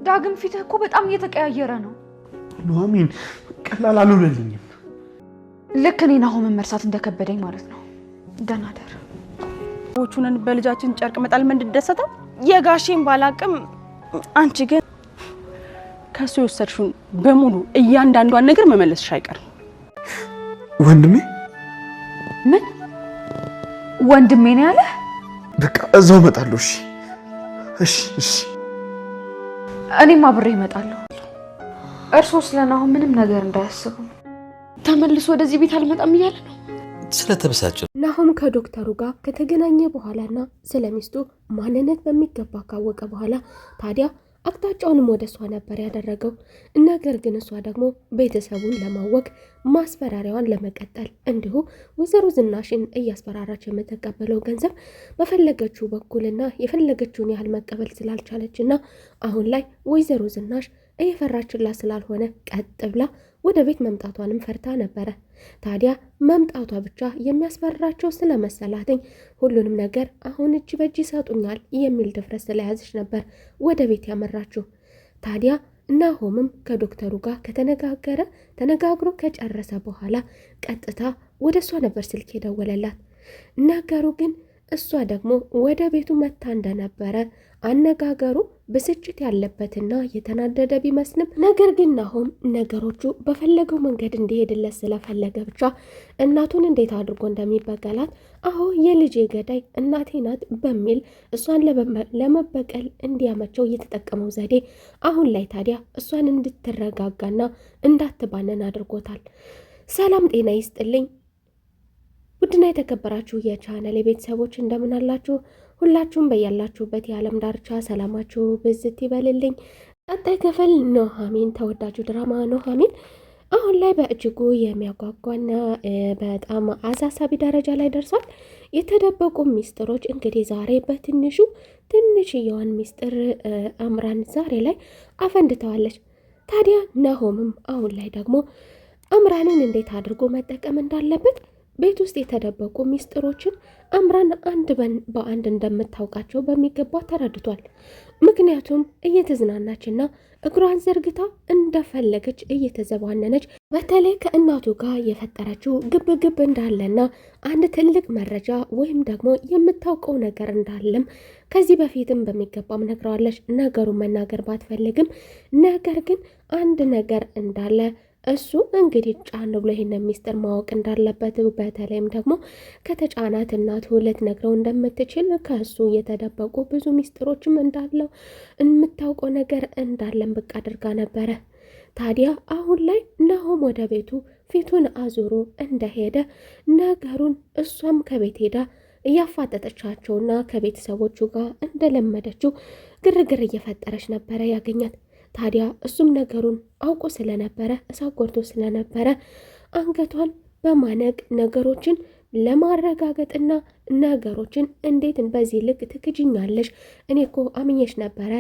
ዳግም ፊትህ እኮ በጣም እየተቀያየረ ነው። ኑሐሚን ቀላል አልሆነልኝም። ልክ እኔ ናሆምን መርሳት እንደከበደኝ ማለት ነው። ደህና ደር ወቹነን በልጃችን ጨርቅ መጣል ምን እንደደሰተው የጋሼን ባላቅም አንቺ ግን ከሱ የወሰድሽውን በሙሉ እያንዳንዷን ነገር መመለስሽ አይቀርም። ወንድሜ ምን ወንድሜ ነው ያለ? በቃ እዛው እመጣለሁ። እሺ እኔም አብሬ እመጣለሁ። እርሶ ስለናሆም ምንም ነገር እንዳያስቡ። ተመልሶ ወደዚህ ቤት አልመጣም እያለ ነው ስለተበሳጨ። ናሆም ከዶክተሩ ጋር ከተገናኘ በኋላና ስለሚስቱ ማንነት በሚገባ ካወቀ በኋላ ታዲያ አቅጣጫውንም ወደ እሷ ነበር ያደረገው። ነገር ግን እሷ ደግሞ ቤተሰቡን ለማወቅ ማስፈራሪያዋን ለመቀጠል እንዲሁ ወይዘሮ ዝናሽን እያስፈራራች የምትቀበለው ገንዘብ በፈለገችው በኩልና የፈለገችውን ያህል መቀበል ስላልቻለችና አሁን ላይ ወይዘሮ ዝናሽ እየፈራችላት ስላልሆነ ቀጥ ብላ ወደ ቤት መምጣቷንም ፈርታ ነበረ። ታዲያ መምጣቷ ብቻ የሚያስፈራቸው ስለመሰላትኝ ሁሉንም ነገር አሁን እጅ በእጅ ይሰጡኛል የሚል ድፍረት ስለያዘች ነበር ወደ ቤት ያመራችው። ታዲያ ናሆምም ከዶክተሩ ጋር ተነጋግሮ ከጨረሰ በኋላ ቀጥታ ወደ እሷ ነበር ስልክ የደወለላት። ነገሩ ግን እሷ ደግሞ ወደ ቤቱ መታ እንደነበረ አነጋገሩ ብስጭት ያለበትና የተናደደ ቢመስልም ነገር ግን ናሆም ነገሮቹ በፈለገው መንገድ እንዲሄድለት ስለፈለገ ብቻ እናቱን እንዴት አድርጎ እንደሚበቀላት የልጄ ገዳይ እናቴ ናት በሚል እሷን ለመበቀል እንዲያመቸው እየተጠቀመው ዘዴ አሁን ላይ ታዲያ እሷን እንድትረጋጋና እንዳትባነን አድርጎታል። ሰላም ጤና ይስጥልኝ ውድና የተከበራችሁ የቻናሌ ቤተሰቦች እንደምን አላችሁ? ሁላችሁም በያላችሁበት የዓለም ዳርቻ ሰላማችሁ ብዝት ይበልልኝ። ቀጣይ ክፍል ኑሐሚን ተወዳጁ ድራማ ኑሐሚን አሁን ላይ በእጅጉ የሚያጓጓና በጣም አሳሳቢ ደረጃ ላይ ደርሷል። የተደበቁ ሚስጥሮች እንግዲህ ዛሬ ትንሽዬዋን ሚስጥር አምራን ዛሬ ላይ አፈንድተዋለች። ታዲያ ናሆምም አሁን ላይ ደግሞ አምራንን እንዴት አድርጎ መጠቀም እንዳለበት ቤት ውስጥ የተደበቁ ሚስጥሮችን አምራን አንድ በአንድ እንደምታውቃቸው በሚገባ ተረድቷል። ምክንያቱም እየተዝናናችና እግሯን ዘርግታ እንደፈለገች እየተዘባነነች በተለይ ከእናቱ ጋር የፈጠረችው ግብግብ እንዳለና አንድ ትልቅ መረጃ ወይም ደግሞ የምታውቀው ነገር እንዳለም ከዚህ በፊትም በሚገባም ነግረዋለች። ነገሩን መናገር ባትፈልግም ነገር ግን አንድ ነገር እንዳለ እሱ እንግዲህ ጫን ብሎ ይሄን ሚስጥር ማወቅ እንዳለበት በተለይም ደግሞ ከተጫናት እናቱ ልትነግረው እንደምትችል ከእሱ የተደበቁ ብዙ ሚስጥሮችም እንዳለው የምታውቀው ነገር እንዳለም ብቅ አድርጋ ነበረ። ታዲያ አሁን ላይ ናሆም ወደ ቤቱ ፊቱን አዙሮ እንደሄደ ነገሩን እሷም ከቤት ሄዳ እያፋጠጠቻቸውና ከቤተሰቦቹ ጋር እንደለመደችው ግርግር እየፈጠረች ነበረ ያገኛት። ታዲያ እሱም ነገሩን አውቆ ስለነበረ እሳት ጎርቶ ስለነበረ አንገቷን በማነቅ ነገሮችን ለማረጋገጥና ነገሮችን እንዴት በዚህ ልክ ትክጅኛለሽ? እኔ እኮ አምኜሽ ነበረ።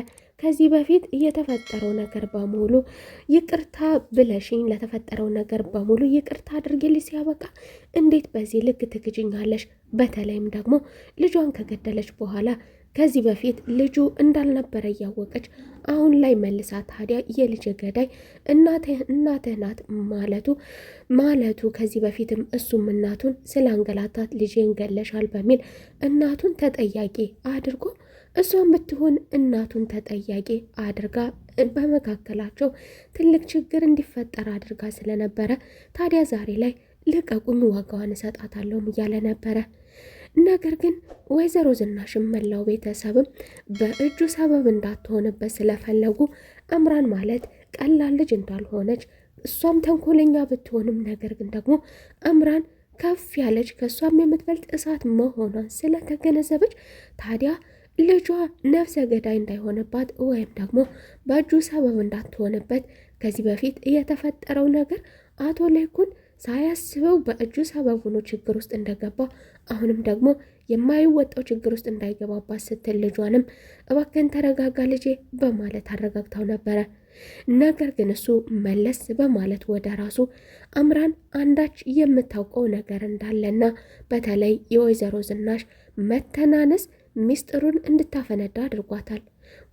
ከዚህ በፊት የተፈጠረው ነገር በሙሉ ይቅርታ ብለሽኝ ለተፈጠረው ነገር በሙሉ ይቅርታ አድርጌልሽ ሲያበቃ እንዴት በዚህ ልክ ትክጅኛለሽ? በተለይም ደግሞ ልጇን ከገደለች በኋላ ከዚህ በፊት ልጁ እንዳልነበረ እያወቀች አሁን ላይ መልሳ ታዲያ የልጅ ገዳይ እናትህ ናት ማለቱ ከዚህ በፊትም እሱም እናቱን ስላንገላታት ልጄን ገለሻል በሚል እናቱን ተጠያቂ አድርጎ እሷን ብትሆን እናቱን ተጠያቂ አድርጋ በመካከላቸው ትልቅ ችግር እንዲፈጠር አድርጋ ስለነበረ ታዲያ ዛሬ ላይ ልቀቁኝ ዋጋዋን እሰጣታለሁም እያለ ነበረ። ነገር ግን ወይዘሮ ዝናሽም መላው ቤተሰብም በእጁ ሰበብ እንዳትሆንበት ስለፈለጉ አምራን ማለት ቀላል ልጅ እንዳልሆነች እሷም ተንኮለኛ ብትሆንም ነገር ግን ደግሞ አምራን ከፍ ያለች ከእሷም የምትበልጥ እሳት መሆኗን ስለተገነዘበች ታዲያ ልጇ ነፍሰ ገዳይ እንዳይሆንባት ወይም ደግሞ በእጁ ሰበብ እንዳትሆንበት ከዚህ በፊት የተፈጠረው ነገር አቶ ላይኩን ሳያስበው በእጁ ሰበብ ሆኖ ችግር ውስጥ እንደገባ አሁንም ደግሞ የማይወጣው ችግር ውስጥ እንዳይገባባት ስትል ልጇንም እባክህን ተረጋጋ ልጄ በማለት አረጋግታው ነበረ። ነገር ግን እሱ መለስ በማለት ወደ ራሱ አምራን አንዳች የምታውቀው ነገር እንዳለና በተለይ የወይዘሮ ዝናሽ መተናነስ ሚስጥሩን እንድታፈነዳ አድርጓታል።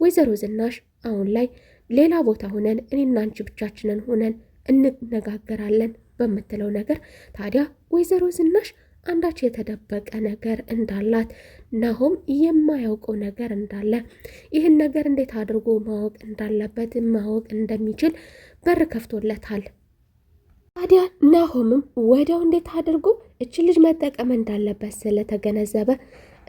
ወይዘሮ ዝናሽ አሁን ላይ ሌላ ቦታ ሆነን እኔና አንቺ ብቻችንን ሆነን እንነጋገራለን በምትለው ነገር ታዲያ ወይዘሮ ዝናሽ አንዳች የተደበቀ ነገር እንዳላት ናሆም የማያውቀው ነገር እንዳለ ይህን ነገር እንዴት አድርጎ ማወቅ እንዳለበት ማወቅ እንደሚችል በር ከፍቶለታል። ታዲያ ናሆምም ወዲያው እንዴት አድርጎ እች ልጅ መጠቀም እንዳለበት ስለተገነዘበ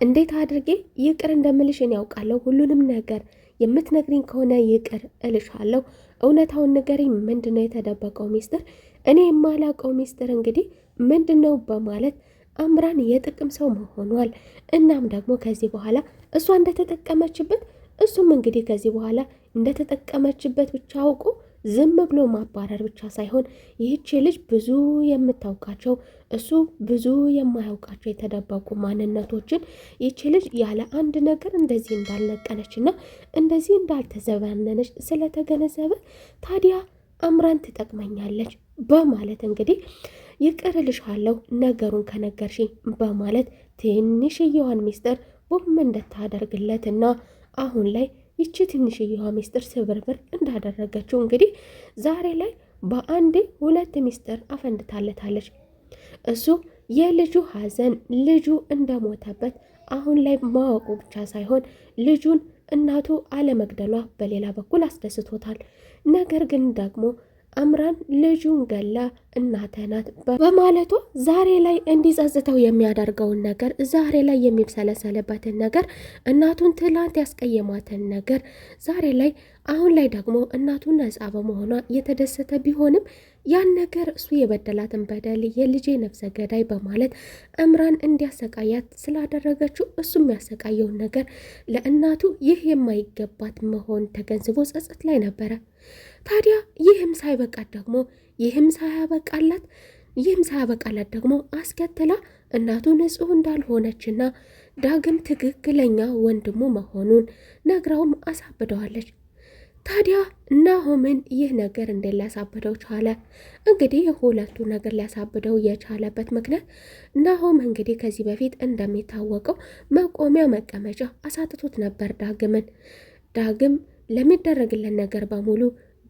እንዴት አድርጌ ይቅር እንደምልሽ እኔ ያውቃለሁ፣ ሁሉንም ነገር የምትነግሪኝ ከሆነ ይቅር እልሻለሁ፣ እውነታውን ንገሪኝ፣ ምንድነው የተደበቀው ሚስጥር? እኔ የማላውቀው ሚስጥር እንግዲህ ምንድነው በማለት አምራን የጥቅም ሰው መሆኗል። እናም ደግሞ ከዚህ በኋላ እሷ እንደተጠቀመችበት እሱም እንግዲህ ከዚህ በኋላ እንደተጠቀመችበት ብቻ አውቁ ዝም ብሎ ማባረር ብቻ ሳይሆን ይህች ልጅ ብዙ የምታውቃቸው እሱ ብዙ የማያውቃቸው የተደበቁ ማንነቶችን ይህች ልጅ ያለ አንድ ነገር እንደዚህ እንዳልነቀነችና እንደዚህ እንዳልተዘባነነች ስለተገነዘበ ታዲያ አምራን ትጠቅመኛለች በማለት እንግዲህ ይቅር እልሻለሁ ነገሩን ከነገርሽኝ በማለት ትንሽዬዋን ሚስጥር ቦም እንደታደርግለትና አሁን ላይ ይቺ ትንሽዬዋ ሚስጥር ስብርብር እንዳደረገችው እንግዲህ ዛሬ ላይ በአንዴ ሁለት ሚስጥር አፈንድታለታለች። እሱ የልጁ ሐዘን ልጁ እንደሞተበት አሁን ላይ ማወቁ ብቻ ሳይሆን ልጁን እናቱ አለመግደሏ በሌላ በኩል አስደስቶታል። ነገር ግን ደግሞ አምራን ልጁን ገላ እናቴ ናት በማለቷ ዛሬ ላይ እንዲጸጽተው የሚያደርገውን ነገር ዛሬ ላይ የሚብሰለሰልበትን ነገር እናቱን ትላንት ያስቀየማትን ነገር ዛሬ ላይ አሁን ላይ ደግሞ እናቱን ነጻ በመሆኗ የተደሰተ ቢሆንም ያን ነገር እሱ የበደላትን በደል የልጄ ነፍሰ ገዳይ በማለት አምራን እንዲያሰቃያት ስላደረገችው እሱ የሚያሰቃየውን ነገር ለእናቱ ይህ የማይገባት መሆን ተገንዝቦ ጸጸት ላይ ነበረ። ታዲያ ይህም ሳይበቃት ደግሞ አስከትላ እናቱ ንጹሕ እንዳልሆነችና ዳግም ትክክለኛ ወንድሙ መሆኑን ነግራውም አሳብደዋለች። ታዲያ ናሆምን ይህ ነገር እንዴት ሊያሳብደው ቻለ? እንግዲህ የሁለቱ ነገር ሊያሳብደው የቻለበት ምክንያት ናሆም እንግዲህ ከዚህ በፊት እንደሚታወቀው መቆሚያ መቀመጫ አሳጥቶት ነበር ዳግም ለሚደረግለት ነገር በሙሉ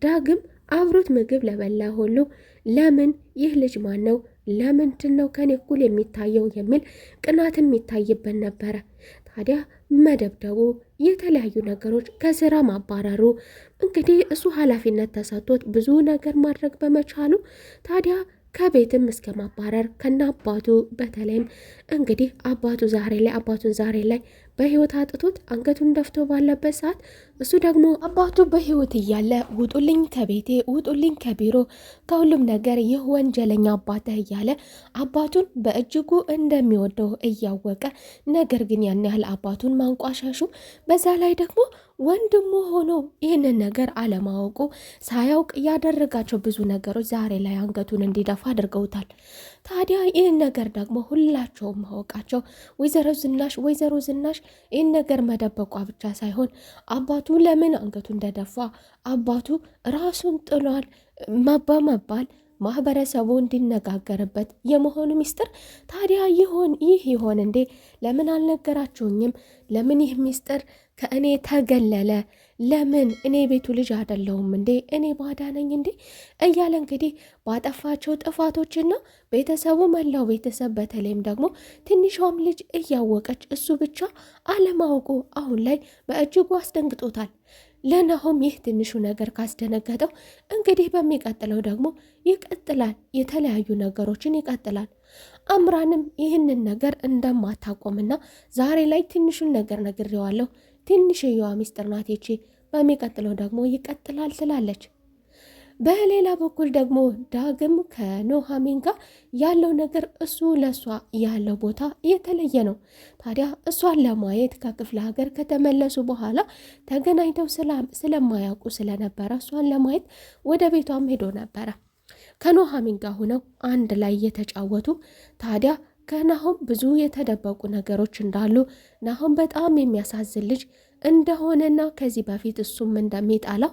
ዳግም አብሮት ምግብ ለበላ ሁሉ ለምን ይህ ልጅ ማን ነው? ለምንድን ነው ከኔ እኩል የሚታየው? የሚል ቅናት የሚታይበት ነበረ። ታዲያ መደብደቡ፣ የተለያዩ ነገሮች ከስራ ማባረሩ እንግዲህ እሱ ኃላፊነት ተሰጥቶት ብዙ ነገር ማድረግ በመቻሉ ታዲያ ከቤትም እስከ ማባረር ከነ አባቱ በተለይም እንግዲህ አባቱን ዛሬ ላይ በህይወት አጥቶት አንገቱን ደፍቶ ባለበት ሰዓት እሱ ደግሞ አባቱ በህይወት እያለ ውጡልኝ ከቤቴ ውጡልኝ ከቢሮ ከሁሉም ነገር ይህ ወንጀለኛ አባትህ እያለ አባቱን በእጅጉ እንደሚወደው እያወቀ ነገር ግን ያን ያህል አባቱን ማንቋሻሹ በዛ ላይ ደግሞ ወንድሙ ሆኖ ይህንን ነገር አለማወቁ ሳያውቅ ያደረጋቸው ብዙ ነገሮች ዛሬ ላይ አንገቱን እንዲደፋ አድርገውታል። ታዲያ ይህን ነገር ደግሞ ሁላቸውም ማወቃቸው ወይዘሮ ዝናሽ ይህን ነገር መደበቋ ብቻ ሳይሆን አባቱ ለምን አንገቱ እንደደፋ አባቱ ራሱን ጥሏል በመባል ማህበረሰቡ እንዲነጋገርበት የመሆኑ ሚስጥር ታዲያ ይህ ይሆን እንዴ? ለምን አልነገራችሁኝም? ለምን ይህ ሚስጥር ከእኔ ተገለለ? ለምን እኔ ቤቱ ልጅ አይደለሁም እንዴ? እኔ ባዳ ነኝ እንዴ? እያለ እንግዲህ ባጠፋቸው ጥፋቶችና ቤተሰቡ መላው ቤተሰብ በተለይም ደግሞ ትንሿም ልጅ እያወቀች እሱ ብቻ አለማወቁ አሁን ላይ በእጅጉ አስደንግጦታል። ለናሆም ይህ ትንሹ ነገር ካስደነገጠው እንግዲህ በሚቀጥለው ደግሞ ይቀጥላል፣ የተለያዩ ነገሮችን ይቀጥላል። አምራንም ይህንን ነገር እንደማታቆምና ዛሬ ላይ ትንሹን ነገር ነግሬዋለሁ፣ ትንሽየዋ ሚስጥር ናት ይቺ፣ በሚቀጥለው ደግሞ ይቀጥላል ትላለች። በሌላ በኩል ደግሞ ዳግም ከኑሃሚን ጋር ያለው ነገር እሱ ለእሷ ያለው ቦታ የተለየ ነው። ታዲያ እሷን ለማየት ከክፍለ ሀገር ከተመለሱ በኋላ ተገናኝተው ስለማያውቁ ስለነበረ እሷን ለማየት ወደ ቤቷም ሄዶ ነበረ። ከኑሃሚን ጋር ሆነው አንድ ላይ የተጫወቱ ታዲያ ከናሆም ብዙ የተደበቁ ነገሮች እንዳሉ ናሆም በጣም የሚያሳዝን ልጅ እንደሆነና ከዚህ በፊት እሱም እንደሚጣላው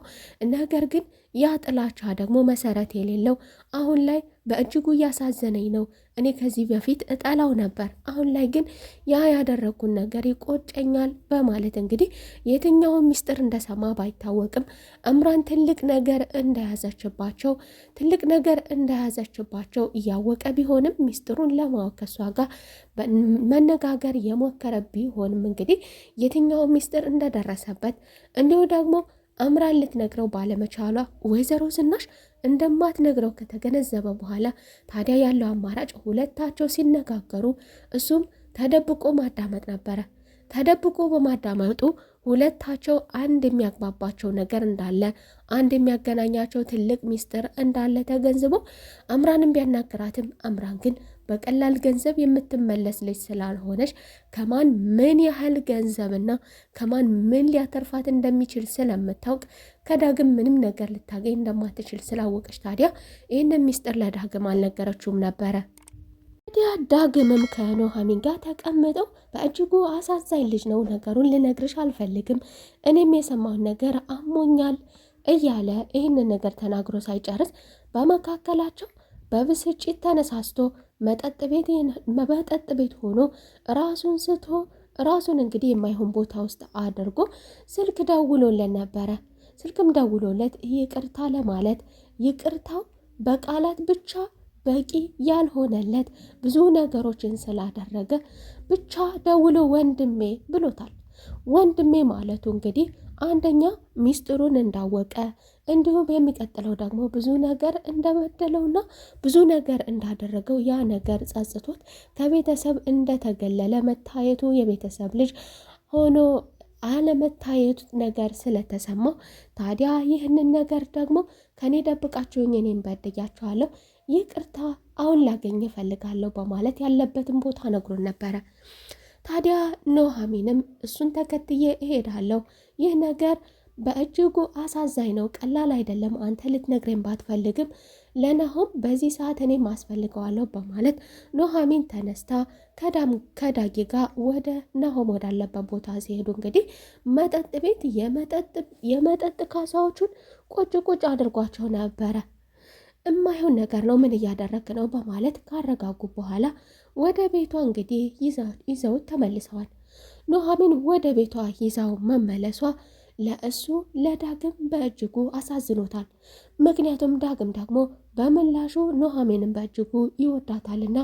ነገር ግን ያ ጥላቻ ደግሞ መሰረት የሌለው አሁን ላይ በእጅጉ እያሳዘነኝ ነው። እኔ ከዚህ በፊት እጠላው ነበር፣ አሁን ላይ ግን ያ ያደረግኩን ነገር ይቆጨኛል በማለት እንግዲህ የትኛውን ሚስጥር እንደሰማ ባይታወቅም እምራን ትልቅ ነገር እንደያዘችባቸው እያወቀ ቢሆንም ሚስጥሩን ለማወቅ ከሷ ጋር መነጋገር የሞከረ ቢሆንም እንግዲህ የትኛውን ሚስጥር እንደደረሰበት እንዲሁ ደግሞ እምራን ልትነግረው ባለመቻሏ ወይዘሮ ዝናሽ እንደማትነግረው ከተገነዘበ በኋላ ታዲያ ያለው አማራጭ ሁለታቸው ሲነጋገሩ እሱም ተደብቆ ማዳመጥ ነበረ። ተደብቆ በማዳመጡ ሁለታቸው አንድ የሚያግባባቸው ነገር እንዳለ፣ አንድ የሚያገናኛቸው ትልቅ ሚስጥር እንዳለ ተገንዝቦ እምራንን ቢያናግራትም እምራን ግን በቀላል ገንዘብ የምትመለስ ልጅ ስላልሆነች ከማን ምን ያህል ገንዘብና ከማን ምን ሊያተርፋት እንደሚችል ስለምታውቅ ከዳግም ምንም ነገር ልታገኝ እንደማትችል ስላወቀች ታዲያ ይህንን ሚስጥር ለዳግም አልነገረችውም ነበረ። ታዲያ ዳግምም ከኑሐሚን ጋር ተቀምጠው በእጅጉ አሳዛኝ ልጅ ነው፣ ነገሩን ልነግርሽ አልፈልግም፣ እኔም የሰማውን ነገር አሞኛል እያለ ይህንን ነገር ተናግሮ ሳይጨርስ በመካከላቸው በብስጭት ተነሳስቶ መጠጥ ቤት ሆኖ ራሱን ስቶ ራሱን እንግዲህ የማይሆን ቦታ ውስጥ አድርጎ ስልክ ደውሎለት ነበረ። ስልክም ደውሎለት ይቅርታ ለማለት ይቅርታው በቃላት ብቻ በቂ ያልሆነለት ብዙ ነገሮችን ስላደረገ ብቻ ደውሎ ወንድሜ ብሎታል። ወንድሜ ማለቱ እንግዲህ አንደኛ ሚስጥሩን እንዳወቀ እንዲሁም የሚቀጥለው ደግሞ ብዙ ነገር እንደበደለውና ብዙ ነገር እንዳደረገው ያ ነገር ጸጽቶት ከቤተሰብ እንደተገለለ መታየቱ የቤተሰብ ልጅ ሆኖ አለመታየቱ ነገር ስለተሰማው ታዲያ ይህንን ነገር ደግሞ ከኔ ደብቃችሁኝ እኔም በድያችኋለሁ፣ ይቅርታ አሁን ላገኝ እፈልጋለሁ በማለት ያለበትን ቦታ ነግሮን ነበረ። ታዲያ ኑሐሚንም እሱን ተከትዬ እሄዳለሁ፣ ይህ ነገር በእጅጉ አሳዛኝ ነው፣ ቀላል አይደለም፣ አንተ ልትነግረኝ ባትፈልግም ለናሆም በዚህ ሰዓት እኔ ማስፈልገዋለሁ በማለት ኑሐሚን ተነስታ ከዳጊ ጋር ወደ ናሆም ወዳለበት ቦታ ሲሄዱ እንግዲህ መጠጥ ቤት የመጠጥ ካሳዎቹን ቁጭ አድርጓቸው ነበረ። እማይሆን ነገር ነው፣ ምን እያደረግ ነው በማለት ካረጋጉ በኋላ ወደ ቤቷ እንግዲህ ይዘውት ተመልሰዋል። ኑሐሚን ወደ ቤቷ ይዛው መመለሷ ለእሱ ለዳግም በእጅጉ አሳዝኖታል። ምክንያቱም ዳግም ደግሞ በምላሹ ኑሐሚንን በእጅጉ ይወዳታልና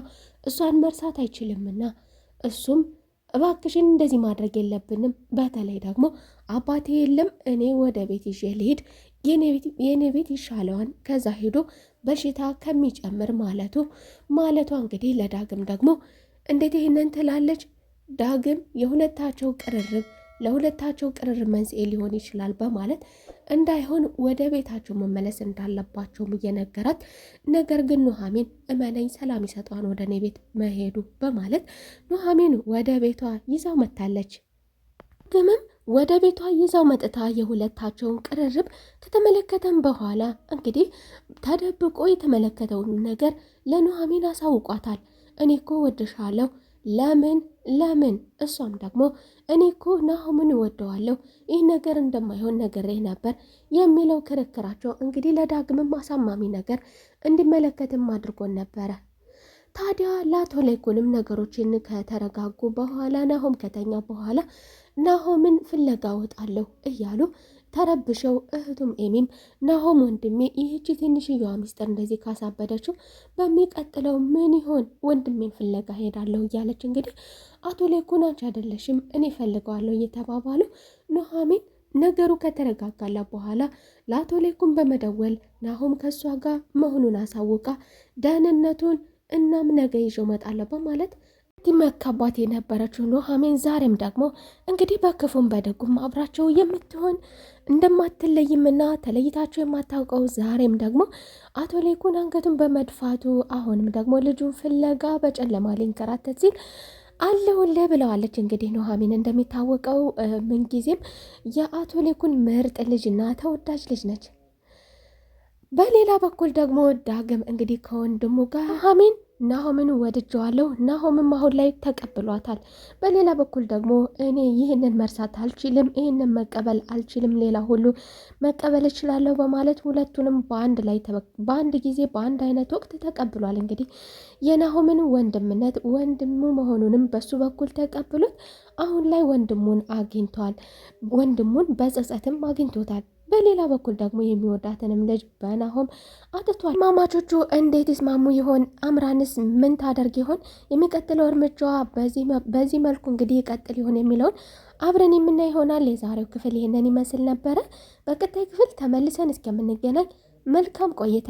እሷን መርሳት አይችልምና እሱም እባክሽን እንደዚህ ማድረግ የለብንም፣ በተለይ ደግሞ አባቴ የለም እኔ ወደ ቤት ይዤ ልሂድ፣ የኔ ቤት ይሻለዋን ከዛ ሄዶ በሽታ ከሚጨምር ማለቷ እንግዲህ ለዳግም ደግሞ እንዴት ይህንን ትላለች? ዳግም ለሁለታቸው ቅርርብ መንስኤ ሊሆን ይችላል በማለት እንዳይሆን ወደ ቤታቸው መመለስ እንዳለባቸውም እየነገራት፣ ነገር ግን ኑሐሚን እመነኝ ሰላም ይሰጧን ወደ እኔ ቤት መሄዱ በማለት ኑሐሚን ወደ ቤቷ ይዛው መታለች። ዳግምም ወደ ቤቷ ይዛው መጥታ የሁለታቸውን ቅርርብ ከተመለከተን በኋላ እንግዲህ ተደብቆ የተመለከተውን ነገር ለኑሐሚን አሳውቋታል። እኔ እኮ ወድሻለሁ፣ ለምን እሷም ደግሞ እኔ እኮ ናሆምን እወደዋለሁ፣ ይህ ነገር እንደማይሆን ነግሬ ነበር የሚለው ክርክራቸው እንግዲህ ለዳግምም አሳማሚ ነገር እንዲመለከትም አድርጎን ነበረ። ታዲያ ለአቶ ለይኩንም ነገሮችን ከተረጋጉ በኋላ ናሆም ከተኛ በኋላ ናሆምን ፍለጋ ወጣለሁ እያሉ ተረብሸው እህቱም ኤሚም ናሆም ወንድሜ ይህቺ ትንሽዬዋ ሚስጥር እንደዚህ ካሳበደችው በሚቀጥለው ምን ይሆን ወንድሜን ፍለጋ ሄዳለሁ እያለች እንግዲህ አቶ ለይኩን አንቺ አይደለሽም እኔ ፈልገዋለሁ እየተባባሉ ኑሐሚን ነገሩ ከተረጋጋላ በኋላ ለአቶ ለይኩን በመደወል ናሆም ከሷ ጋር መሆኑን አሳውቃ ደህንነቱን እናም ነገ ይዤው እመጣለሁ በማለት መካባት የነበረችው ኑሐሚን ዛሬም ደግሞ እንግዲህ በክፉም በደጉም አብራቸው የምትሆን እንደማትለይምና ተለይታቸው የማታውቀው ዛሬም ደግሞ አቶ ለይኩን አንገቱን በመድፋቱ አሁንም ደግሞ ልጁን ፍለጋ በጨለማ ሊንከራተት ሲል አለውልህ ብለዋለች። እንግዲህ ኑሐሚን እንደሚታወቀው ምንጊዜም የአቶ ለይኩን ምርጥ ልጅና ተወዳጅ ልጅ ነች። በሌላ በኩል ደግሞ ዳግም እንግዲህ ከወንድሙ ጋር ኑሐሚን ናሆምን ወድጀዋለሁ፣ ናሆምም አሁን ላይ ተቀብሏታል። በሌላ በኩል ደግሞ እኔ ይህንን መርሳት አልችልም፣ ይህንን መቀበል አልችልም፣ ሌላ ሁሉ መቀበል እችላለሁ በማለት ሁለቱንም በአንድ ጊዜ በአንድ አይነት ወቅት ተቀብሏል። እንግዲህ የናሆምን ወንድምነት ወንድሙ መሆኑንም በሱ በኩል ተቀብሎት አሁን ላይ ወንድሙን አግኝቷል። ወንድሙን በጸጸትም አግኝቶታል። በሌላ በኩል ደግሞ የሚወዳትንም ልጅ በናሆም አጥቷል። ማማቾቹ እንዴት ይስማሙ ይሆን? አምራንስ ምን ታደርግ ይሆን? የሚቀጥለው እርምጃዋ በዚህ መልኩ እንግዲህ ይቀጥል ይሆን የሚለውን አብረን የምናይ ይሆናል። የዛሬው ክፍል ይህንን ይመስል ነበረ። በቀጣይ ክፍል ተመልሰን እስከምንገናኝ መልካም ቆይታ